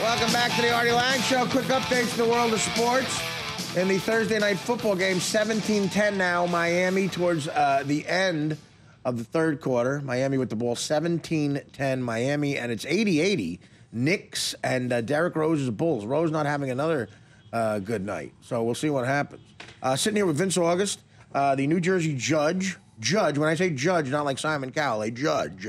Welcome back to the Artie Lange Show. Quick updates in the world of sports. In the Thursday night football game, 17-10 now, Miami towards the end of the third quarter. Miami with the ball, 17-10 Miami, and it's 80-80. Knicks and Derrick Rose's Bulls. Rose not having another good night, so we'll see what happens. Sitting here with Vince August, the New Jersey judge, when I say judge, not like Simon Cowell, a judge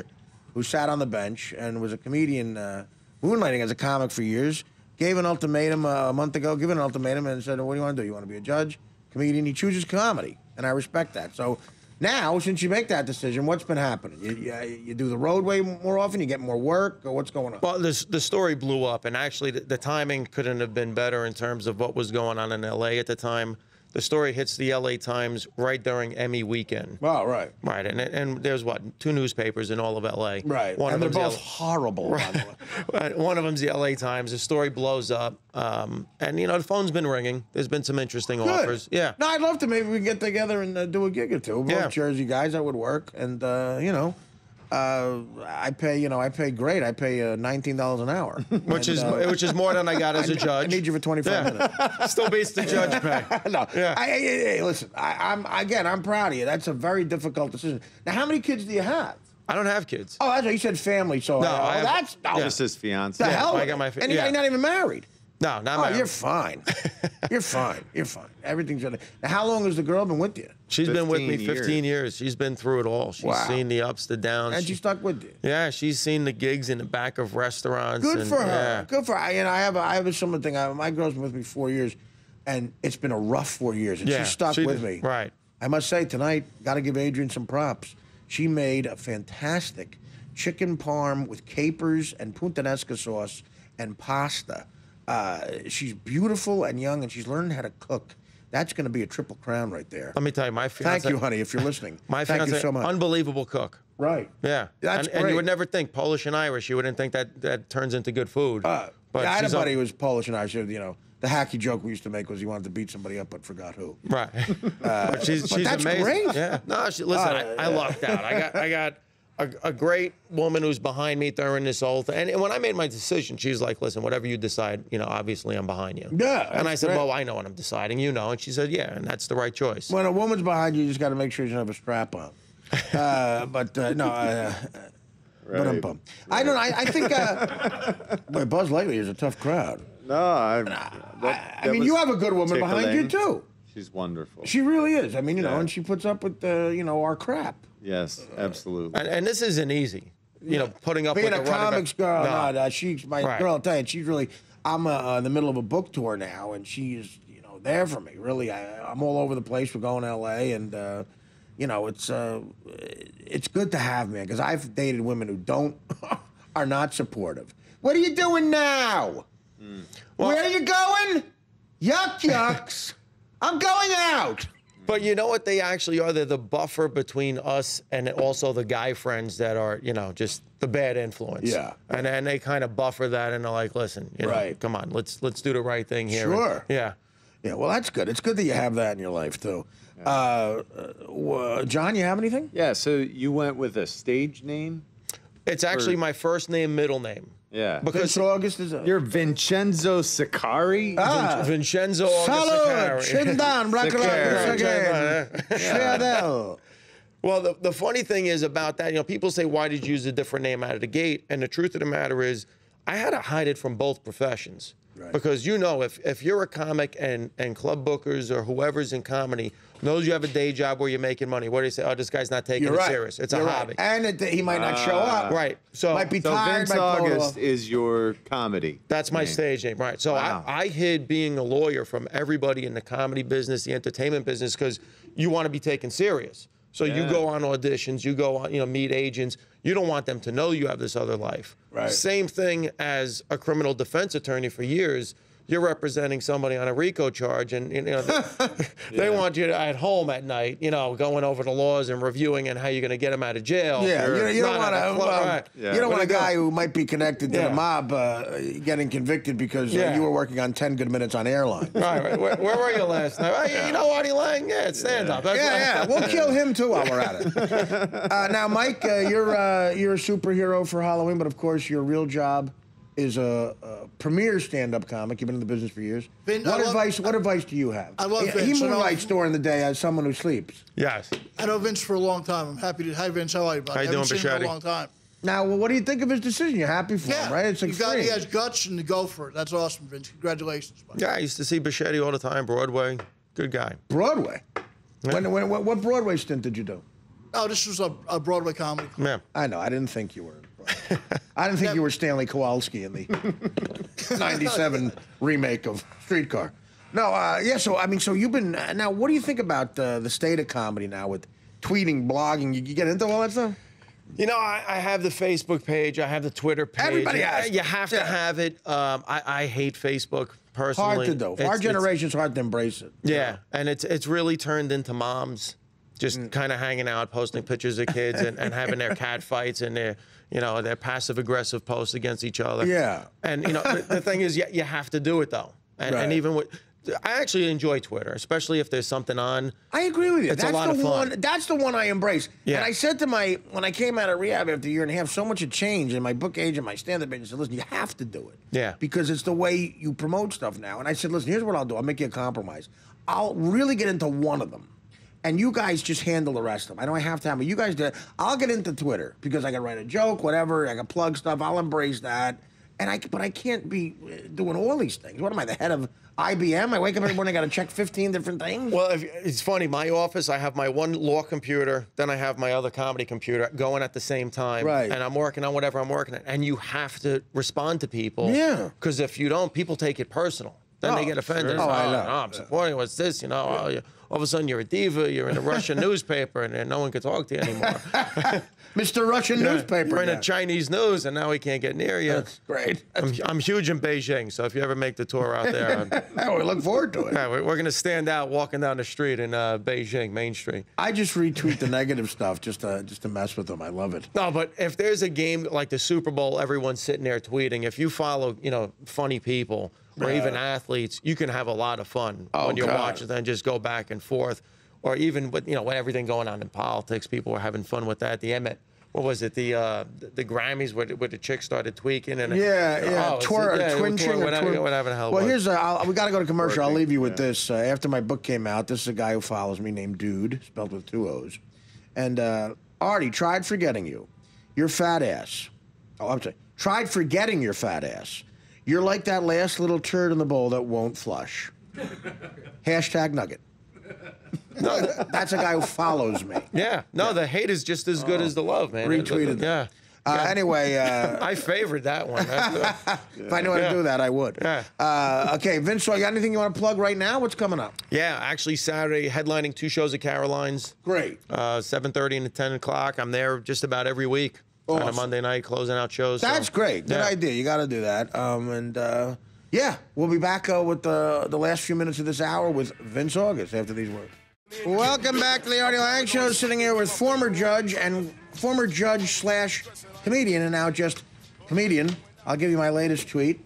who sat on the bench and was a comedian moonlighting as a comic for years, gave an ultimatum a month ago, given an ultimatum and said, what do you want to do? You want to be a judge, comedian? He chooses comedy, and I respect that. So now, since you make that decision, what's been happening? You do the roadway more often? You get more work? Or what's going on? Well, the story blew up, and actually the timing couldn't have been better in terms of what was going on in L.A. at the time. The story hits the L.A. Times right during Emmy weekend. Oh, right. Right, and there's, what, 2 newspapers in all of L.A. Right, and they're both horrible, by the way. One of them's the L.A. Times. The story blows up, and, you know, the phone's been ringing. There's been some interesting offers. Yeah. No, I'd love to. Maybe we can get together and do a gig or two. Both Jersey guys, that would work. And, you know, I pay great. I pay $19 an hour. Which is more than I got as a judge. I need you for 25 minutes. Still beats the judge pay. No. Yeah. Hey, listen, I'm proud of you. That's a very difficult decision. Now, how many kids do you have? I don't have kids. Oh, that's right. You said family, so no, that's just his fiance. The hell? I got my and you're not even married. No, not married. You're fine. You're fine. You're fine. Everything's good. Now, how long has the girl been with you? She's been with me 15 years. She's been through it all. She's seen the ups, the downs. And she stuck with you. Yeah, she's seen the gigs in the back of restaurants. Good for her. Yeah. Good for her. And I have a similar thing. My girl's been with me 4 years, and it's been a rough 4 years, and she stuck with me. Right. I must say, tonight, got to give Adrian some props. She made a fantastic chicken parm with capers and puttanesca sauce and pasta. She's beautiful and young, and she's learning how to cook. That's going to be a triple crown right there. Let me tell you, my fiance. Thank you, honey, if you're listening. My Thank fiance, you so much. unbelievable cook. Right. Yeah. That's great. And you would never think Polish and Irish. You wouldn't think that turns into good food. But I had a buddy who was Polish and Irish. You know, the hacky joke we used to make was he wanted to beat somebody up but forgot who. Right. But she's that's amazing. great. Yeah. No, listen, I lucked out. I got a great woman who's behind me during this whole thing. And when I made my decision, she was like, listen, whatever you decide, you know, obviously I'm behind you. Yeah. And I said, well, I know what I'm deciding, you know. And she said, yeah, and that's the right choice. When a woman's behind you, you just got to make sure you don't have a strap on. Right. I don't know. I think boy, Buzz Lightyear is a tough crowd. No, I mean, you have a good woman behind you, too. She's wonderful. She really is. I mean, you know, and she puts up with, our crap. Yes, absolutely. And this isn't easy. You know, putting up being with a comics girl. No. She's my girl. I'll tell you, she's really. I'm in the middle of a book tour now, and she's there for me. Really, I'm all over the place. We're going to L.A. and it's good to have me because I've dated women who are not supportive. What are you doing now? Well, where are you going? Yucks. I'm going out. But you know what they actually are? They're the buffer between us and also the guy friends that are, just the bad influence. Yeah. And then they kind of buffer that and they're like, listen, come on, let's do the right thing here. Sure. Yeah. Yeah, well, that's good. It's good that you have that in your life, too. Yeah. John, you have anything? Yeah, so you went with a stage name? It's actually my first name, middle name. Yeah. Because August is You're Vincenzo Sicari? Vincenzo August Sicari. Sit down, again. Well, the funny thing is about that, people say, why did you use a different name out of the gate? And the truth of the matter is, I had to hide it from both professions. Right. Because if you're a comic and club bookers or whoever's in comedy knows you have a day job where you're making money, what do you say? Oh, this guy's not taking it serious. It's a hobby. And he might not show up. Right. So might be tired. Vince August is your comedy. That's my stage name. Right. So I hid being a lawyer from everybody in the comedy business, the entertainment business, because you want to be taken serious. So you go on auditions, you go on, meet agents. You don't want them to know you have this other life. Right. Same thing as a criminal defense attorney for years. You're representing somebody on a RICO charge, and they want you at home at night, going over the laws and reviewing and how you're going to get them out of jail. Yeah, you don't want you don't want a guy who might be connected to the mob getting convicted because you were working on 10 Good Minutes on airline. Right. Where were you last night? Artie Lange? Yeah, it's stand-up. We'll kill him too while we're at it. Now, Mike, you're a superhero for Halloween, but of course your real job is a premier stand-up comic. You've been in the business for years. What advice do you have? I love Vince. He moonlights during the day as someone who sleeps. Yes. I know Vince for a long time. I'm happy to. Hi, Vince. How are you, buddy? How you doing, I haven't seen him Bichetti? in a long time. Now, well, what do you think of his decision? You're happy for him, right? It's he extreme. has guts and to go for it. That's awesome, Vince. Congratulations, buddy. Yeah, I used to see Bichetti all the time, Broadway. Good guy. Broadway? Yeah. What Broadway stint did you do? Oh, this was a Broadway comedy. Yeah. I know. I didn't think you were. I didn't think you were Stanley Kowalski in the 97 remake of Streetcar. No, yeah, so you've been, now what do you think about the state of comedy now with tweeting, blogging? You get into all that stuff? You know, I have the Facebook page. I have the Twitter page. Everybody has. You have to have it. I hate Facebook personally. Hard to do. Our generation's hard to embrace it. Yeah, and it's really turned into moms just kind of hanging out, posting pictures of kids and having their cat fights and their passive-aggressive posts against each other. Yeah. And, the thing is, you have to do it, though. And even with... I actually enjoy Twitter, especially if there's something on. I agree with you. It's a lot of fun. That's the one I embrace. Yeah. And I said to when I came out of rehab after a year and a half, so much had changed in my book agent, my stand-up agent said, listen, you have to do it. Yeah. Because it's the way you promote stuff now. And I said, listen, here's what I'll do. I'll make you a compromise. I'll really get into one of them. And you guys just handle the rest of them. I know I have to have, but you guys do it. I'll get into Twitter because I can write a joke, whatever. I can plug stuff. I'll embrace that. But I can't be doing all these things. What am I, the head of IBM? I wake up every morning, I got to check 15 different things. Well, it's funny. My office, I have my one law computer, then I have my other comedy computer going at the same time. Right. And I'm working on whatever I'm working on. And you have to respond to people. Yeah. Because if you don't, people take it personal. Then they get offended. Sure. Oh, I know. I'm supporting what's this, all of a sudden you're a diva, you're in a Russian newspaper, and no one can talk to you anymore. Mr. Russian newspaper. You're in a Chinese news, and now we can't get near you. That's great. I'm huge in Beijing, so if you ever make the tour out there, we look forward to it. yeah, we're going to stand out walking down the street in Beijing, Main Street. I just retweet the negative stuff just to mess with them. I love it. No, but if there's a game like the Super Bowl, everyone's sitting there tweeting. If you follow, funny people or even athletes, you can have a lot of fun when you're watching them just go back and forth. Or even with with everything going on in politics, people were having fun with that. What was it? The Grammys where the chick started tweaking and twinching, whatever the hell. Well, it was. we got to go to commercial. I'll leave you with this. After my book came out, this is a guy who follows me named Dude, spelled with 2 O's. And Artie, tried forgetting you. Your fat ass. Oh, I'm sorry. Tried forgetting your fat ass. You're like that last little turd in the bowl that won't flush. Hashtag nugget. No, that's a guy who follows me. Yeah. No, the hate is just as good as the love, man. Retweeted Yeah. Anyway. I favored that one. If I knew how to do that, I would. Yeah. Okay, Vince, you got anything you want to plug right now? What's coming up? Yeah, actually Saturday, headlining 2 shows at Caroline's. Great. 7:30 and 10 o'clock. I'm there just about every week. On a Monday night, closing out shows. That's great. Good idea. You got to do that. Yeah, we'll be back with the last few minutes of this hour with Vince August after these words. Welcome back to the Artie Lange Show. Sitting here with former judge / comedian, and now just comedian. I'll give you my latest tweet.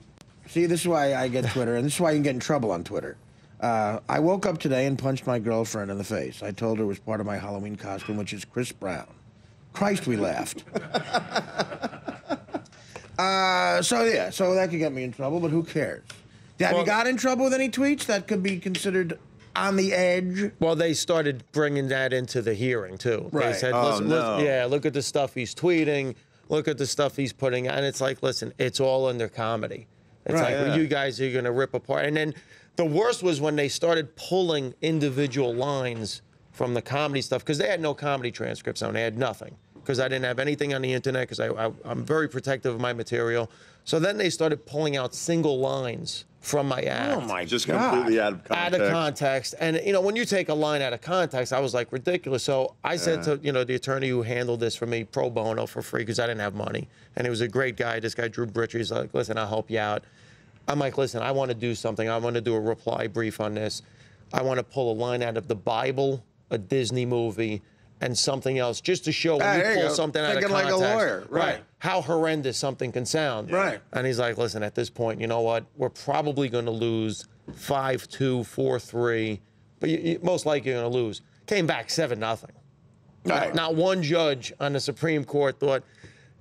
See, this is why I get Twitter, and this is why you can get in trouble on Twitter. I woke up today and punched my girlfriend in the face. I told her it was part of my Halloween costume, which is Chris Brown. Christ, we laughed. So that could get me in trouble, but who cares? Have you got in trouble with any tweets that could be considered on the edge? Well, they started bringing that into the hearing, too. Right. They said, look at the stuff he's tweeting, look at the stuff he's putting out. And it's like, listen, it's all under comedy. It's well, you guys are going to rip apart. And then the worst was when they started pulling individual lines from the comedy stuff, because they had no comedy transcripts on. They had nothing, because I didn't have anything on the internet, because I'm very protective of my material. So then they started pulling out single lines from my act. Oh, my Just God. completely out of context. Out of context. And, when you take a line out of context, I was like, ridiculous. So I said to, the attorney who handled this for me, pro bono, for free, because I didn't have money. And he was a great guy. This guy, Drew Britcher, he's like, listen, I'll help you out. I'm like, listen, I want to do something. I want to do a reply brief on this. I want to pull a line out of the Bible, a Disney movie, and something else, just to show when you pull something out of context. Like a lawyer, right. How horrendous something can sound. Right. And he's like, listen, at this point, you know what? We're probably going to lose 5-2, 4-3, but most likely you're going to lose. Came back 7-0. Right. Not one judge on the Supreme Court thought,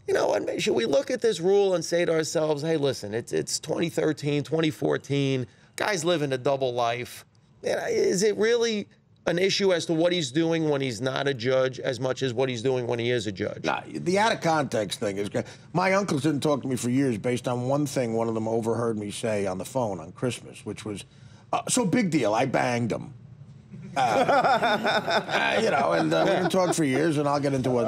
you know, and should we look at this rule and say to ourselves, hey, listen, it's 2013, 2014, guys living a double life. Is it really an issue as to what he's doing when he's not a judge as much as what he's doing when he is a judge? Nah, the out of context thing is good. My uncles didn't talk to me for years based on one thing one of them overheard me say on the phone on Christmas, which was, so big deal, I banged him. You know, and we didn't talk for years, and I'll get into what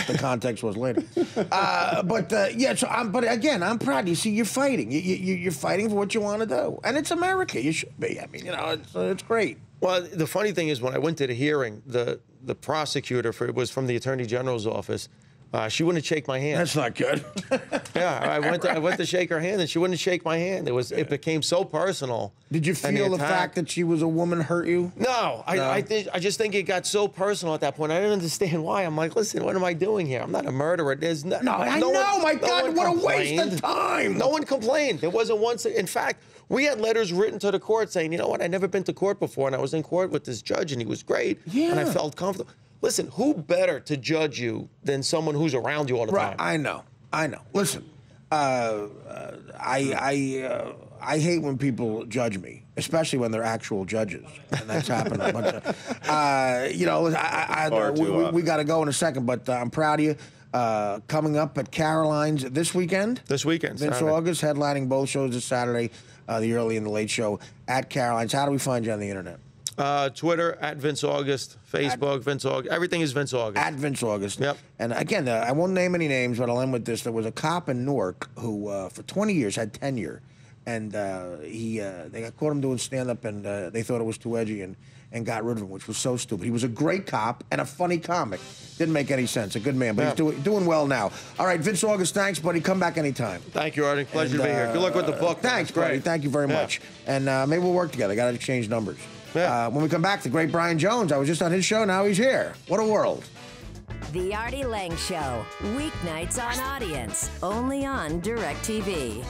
the context was later. Yeah, so but again, I'm proud. You see, you're fighting. You're fighting for what you want to do, and it's America. You should be. I mean, you know, it's great. Well, the funny thing is, when I went to the hearing, the prosecutor it was from the Attorney General's office. She wouldn't shake my hand. That's not good. Yeah, I went to shake her hand, and she wouldn't shake my hand. It became so personal. Did you feel the fact that she was a woman hurt you? No, I just think it got so personal at that point. I didn't understand why. I'm like, listen, what am I doing here? I'm not a murderer. There's no. I know. My God, what a waste of time. No one complained. There wasn't once. In fact, we had letters written to the court saying, you know what? I'd never been to court before, and I was in court with this judge, and he was great, and I felt comfortable. Listen, who better to judge you than someone who's around you all the time? I know. Listen, I hate when people judge me, especially when they're actual judges, and that's happened a bunch of. You know, we got to go in a second, but I'm proud of you. Coming up at Caroline's this weekend. This weekend, Vince Saturday. August headlining both shows this Saturday, the early and the late show at Caroline's. How do we find you on the internet? Twitter at Vince August, Facebook Vince August. Everything is Vince August. At Vince August. Yep. And again, I won't name any names, but I'll end with this. There was a cop in Newark who, for 20 years, had tenure, and they caught him doing stand-up, and they thought it was too edgy, and got rid of him, which was so stupid. He was a great cop and a funny comic. Didn't make any sense. A good man, but he's doing well now. All right, Vince August, thanks, buddy. Come back anytime. Thank you, Artie. Pleasure to be here. Good luck with the book. Thanks, buddy. Thank you very much. And maybe we'll work together. Got to exchange numbers. Yeah. When we come back, the great Brian Jones. I was just on his show. Now he's here. What a world. The Artie Lange Show. Weeknights on Audience. Only on DirecTV.